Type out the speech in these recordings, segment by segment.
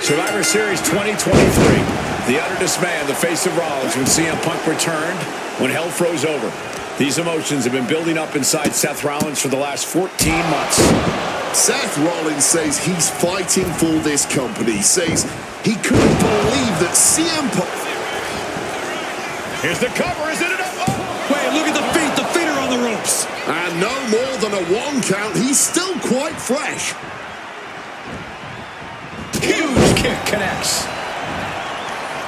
Survivor Series 2023. The utter dismay on the face of Rollins when CM Punk returned, when hell froze over. These emotions have been building up inside Seth Rollins for the last 14 months. Seth Rollins says he's fighting for this company. Says he couldn't believe that CM Punk... Here's the cover, isn't it? Oh! Wait, look at the feet. The feet are on the ropes. And no more than a 1 count. He's still quite fresh. Huge kick connects.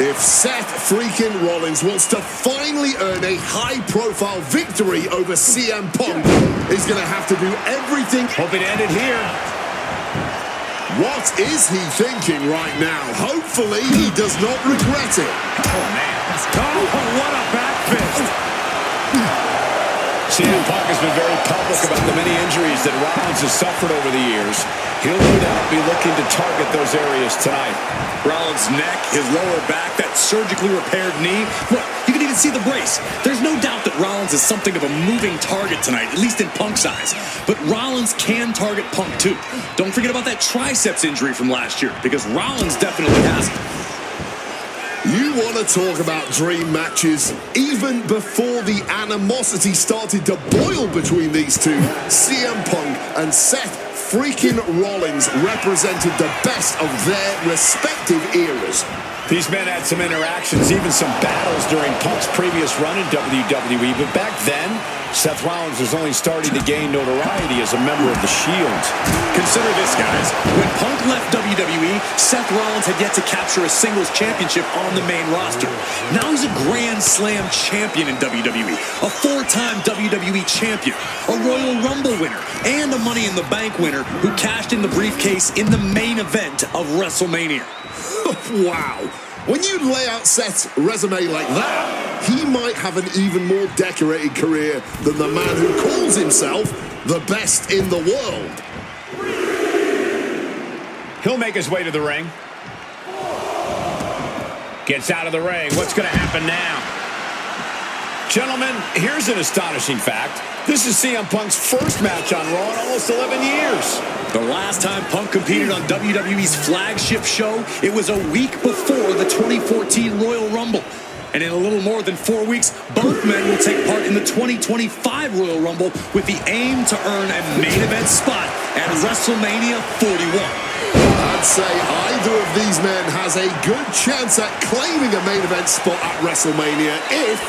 If Seth freaking Rollins wants to finally earn a high-profile victory over CM Punk, he's going to have to do everything. Hope it ended here. What is he thinking right now? Hopefully he does not regret it. Oh, man. Oh, what a back fist. CM Punk has been very public about the many injuries that Rollins has suffered over the years. He'll no doubt be looking to target those areas tonight. Rollins' neck, his lower back, that surgically repaired knee. Look, you can even see the brace. There's no doubt that Rollins is something of a moving target tonight, at least in Punk's eyes. But Rollins can target Punk too. Don't forget about that triceps injury from last year, because Rollins definitely has it. You want to talk about dream matches? Even before the animosity started to boil between these two, CM Punk and Seth freaking Rollins represented the best of their respective eras. These men had some interactions, even some battles during Punk's previous run in WWE, but back then, Seth Rollins was only starting to gain notoriety as a member of the Shield. Consider this, guys. When Punk left WWE, Seth Rollins had yet to capture a singles championship on the main roster. Now he's a Grand Slam champion in WWE, a 4-time WWE champion, a Royal Rumble winner, and a Money in the Bank winner who cashed in the briefcase in the main event of WrestleMania. Wow. When you lay out Seth's resume like that, he might have an even more decorated career than the man who calls himself the best in the world. He'll make his way to the ring. Gets out of the ring. What's going to happen now? Gentlemen, here's an astonishing fact. This is CM Punk's first match on Raw in almost 11 years. The last time Punk competed on WWE's flagship show, it was a week before the 2014 Royal Rumble. And in a little more than 4 weeks, both men will take part in the 2025 Royal Rumble with the aim to earn a main event spot at WrestleMania 41. I'd say either of these men has a good chance at claiming a main event spot at WrestleMania if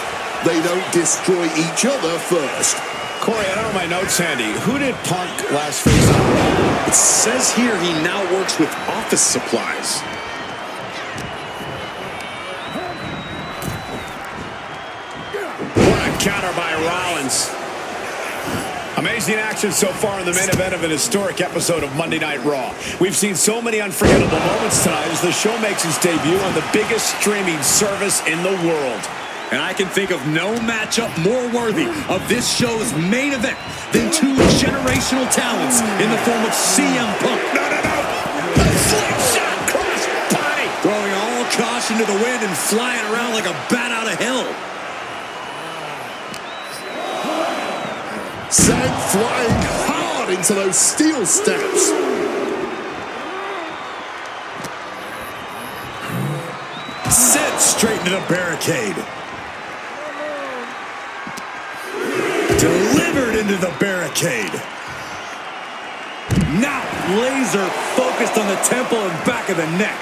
they don't destroy each other first. Corey, I don't have my notes handy. Who did Punk last face on Raw? It says here he now works with office supplies. What a counter by Rollins. Amazing action so far in the main event of an historic episode of Monday Night Raw. We've seen so many unforgettable moments tonight as the show makes its debut on the biggest streaming service in the world. And I can think of no matchup more worthy of this show's main event than two generational talents in the form of CM Punk. No. A slingshot cross body. Throwing all caution to the wind and flying around like a bat out of hell. Seth flying hard into those steel steps. Sent straight into the barricade. Delivered into the barricade. Now laser focused on the temple and back of the neck.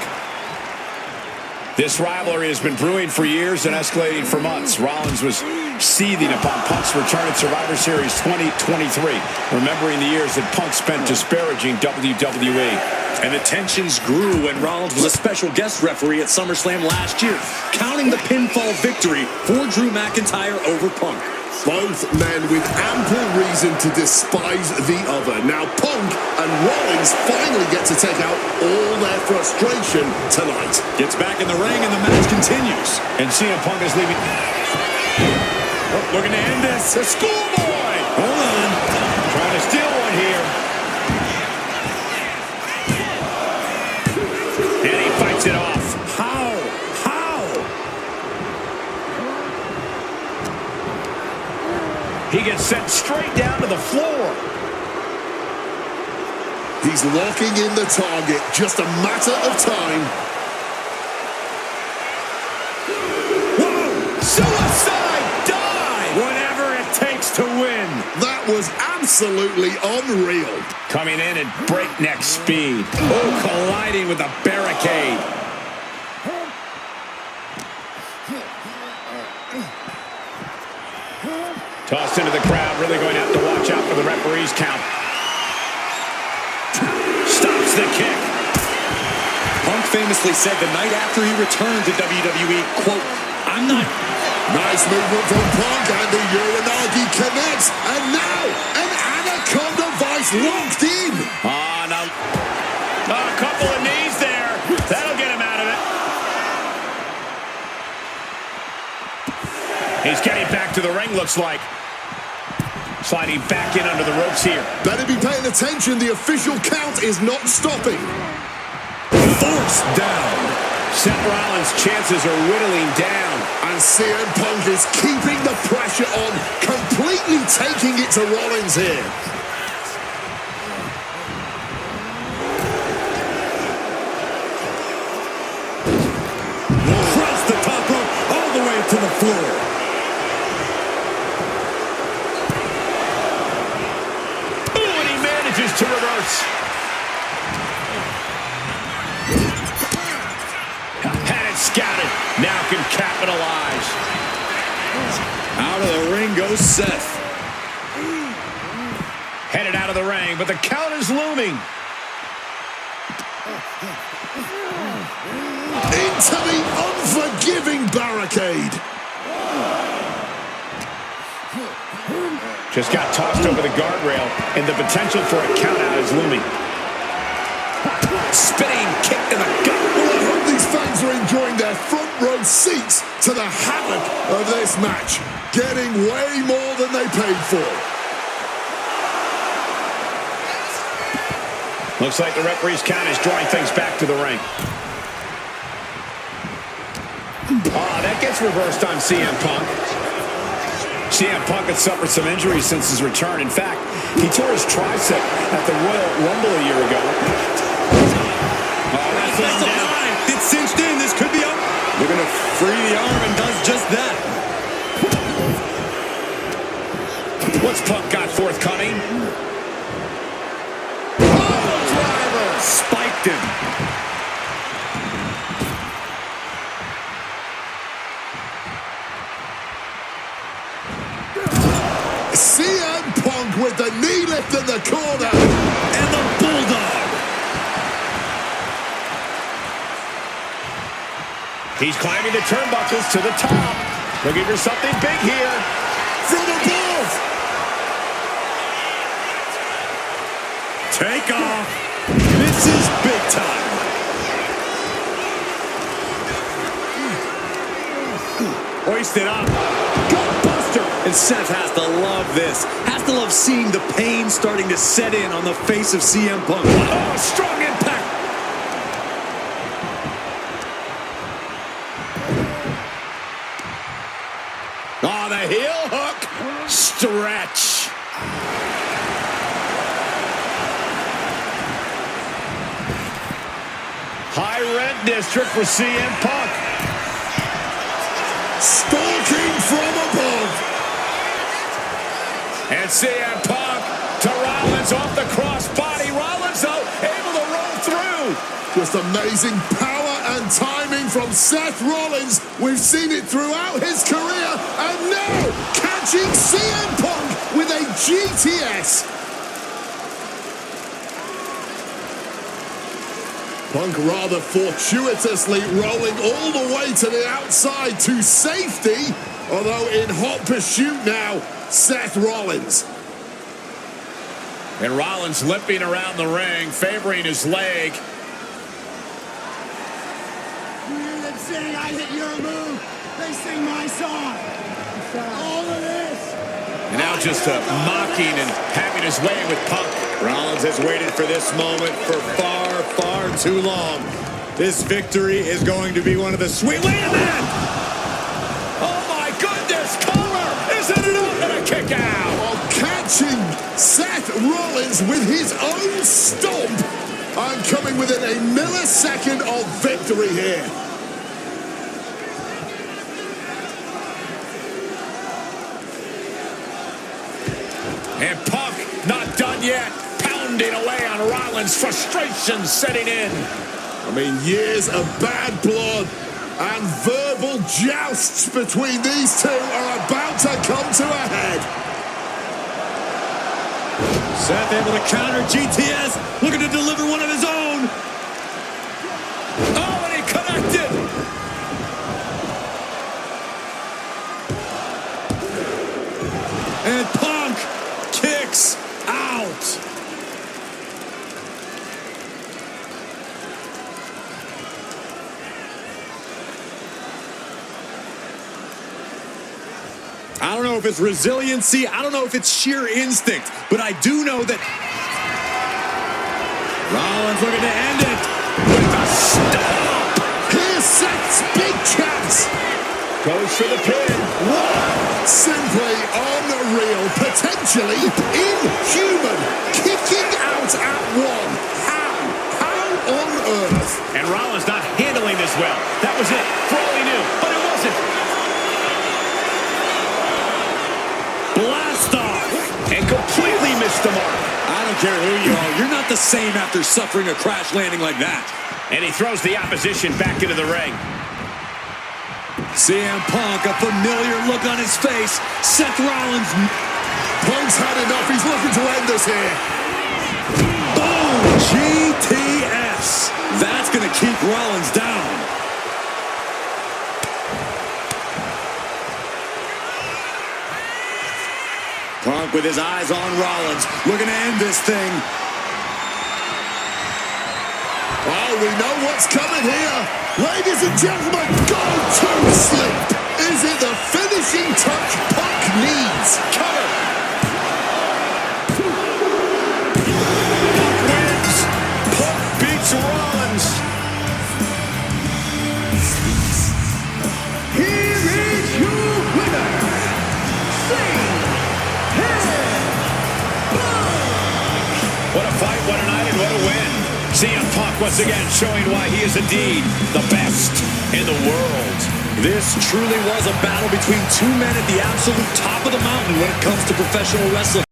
This rivalry has been brewing for years and escalating for months. Rollins was seething upon Punk's return at Survivor Series 2023, remembering the years that Punk spent disparaging WWE. And the tensions grew when Rollins was a special guest referee at SummerSlam last year, counting the pinfall victory for Drew McIntyre over Punk. Both men with ample reason to despise the other. Now Punk and Rollins finally get to take out all their frustration tonight. Gets back in the ring and the match continues. And CM Punk is leaving. Oh, looking to end this. The schoolboy. Hold on. Trying to steal one here. And he fights it off. How? He gets sent straight down to the floor. He's locking in the target. Just a matter of time. Whoa! Suicide dive! Whatever it takes to win. That was absolutely unreal. Coming in at breakneck speed. Oh, colliding with the barricade. Tossed into the crowd, really going to have to watch out for the referee's count. Stops the kick. Punk famously said the night after he returned to WWE, quote, "I'm not..." Nice movement from Punk, and the Uranagi connects. And now, an Anaconda Vice locked in. Oh, no. Oh, a couple of knees there. That'll get him out of it. He's getting back to the ring, looks like. Sliding back in under the ropes here. Better be paying attention. The official count is not stopping. Forced down. Seth Rollins' chances are whittling down. And CM Punk is keeping the pressure on, completely taking it to Rollins here. Across the top rope, all the way to the floor. To reverse. Had it scouted. Now can capitalize. Out of the ring goes Seth. Headed out of the ring, but the count is looming. Into the unforgiving barricade. Just got tossed over the guardrail, and the potential for a countout is looming. Spinning kick to the gut. Well, I hope these fans are enjoying their front row seats to the havoc of this match. Getting way more than they paid for. Looks like the referee's count is drawing things back to the ring. That gets reversed on CM Punk. CM Punk had suffered some injuries since his return. In fact, he tore his tricep at the Royal Rumble a year ago. That's a line. It's cinched in. This could be up. They're going to free the arm and does just that. What's Punk got forthcoming? Driver spiked him. CM Punk with the knee lift in the corner. And the Bulldog. He's climbing the turnbuckles to the top. Looking for something big here. From above. Take off. This is big time. Hoisted up. Gutbuster. And Seth has to love this. Has to love seeing the pain starting to set in on the face of CM Punk. Oh, strong impact. Oh, the heel hook. Stretch. High rent district for CM Punk. Stalking from above. And CM Punk to Rollins off the crossbody. Rollins, though, able to roll through. Just amazing power and timing from Seth Rollins. We've seen it throughout his career. And now, catching CM Punk with a GTS. Punk rather fortuitously rolling all the way to the outside to safety. Although in hot pursuit now, Seth Rollins. And Rollins limping around the ring, favoring his leg. You hear them saying I hit your move? They sing my song. All of this. And now just mocking and having his way with Punk. Rollins has waited for this moment for far, far too long. This victory is going to be one of the sweet... Wait a minute! Oh my goodness, collar! Isn't it up and a kick out? Oh, can watching Seth Rollins with his own stomp and coming within a millisecond of victory here. And Punk not done yet. Pounding away on Rollins. Frustration setting in. I mean, years of bad blood and verbal jousts between these two are about to come to a head. Seth able to counter GTS, looking to deliver one of his own. Oh, and he connected. And Punk kicks out. I don't know if it's resiliency, I don't know if it's sheer instinct, but I do know that Rollins looking to end it with a stomp. Here's Seth's big chance. Goes for the pin. What? Simply unreal. Potentially inhuman. Kicking out at one. How? How on earth? And Rollins not handling this well. That was it. For all he knew. But it wasn't. Blast off. And completely missed the mark. I don't care who you are. You're not the same after suffering a crash landing like that. And he throws the opposition back into the ring. CM Punk, a familiar look on his face. Seth Rollins. Punk's had enough. He's looking to end this here. Boom! GTS. That's going to keep Rollins down. Punk with his eyes on Rollins, looking to end this thing. Oh, we know what's coming here. Ladies and gentlemen, go to sleep. Is it the finishing touch Punk needs? Cover. Punk wins. Punk beats Rollins. Here is your winner, Seth. What a fight, what a night, and what a win. CM Punk once again showing why he is indeed the best in the world. This truly was a battle between two men at the absolute top of the mountain when it comes to professional wrestling.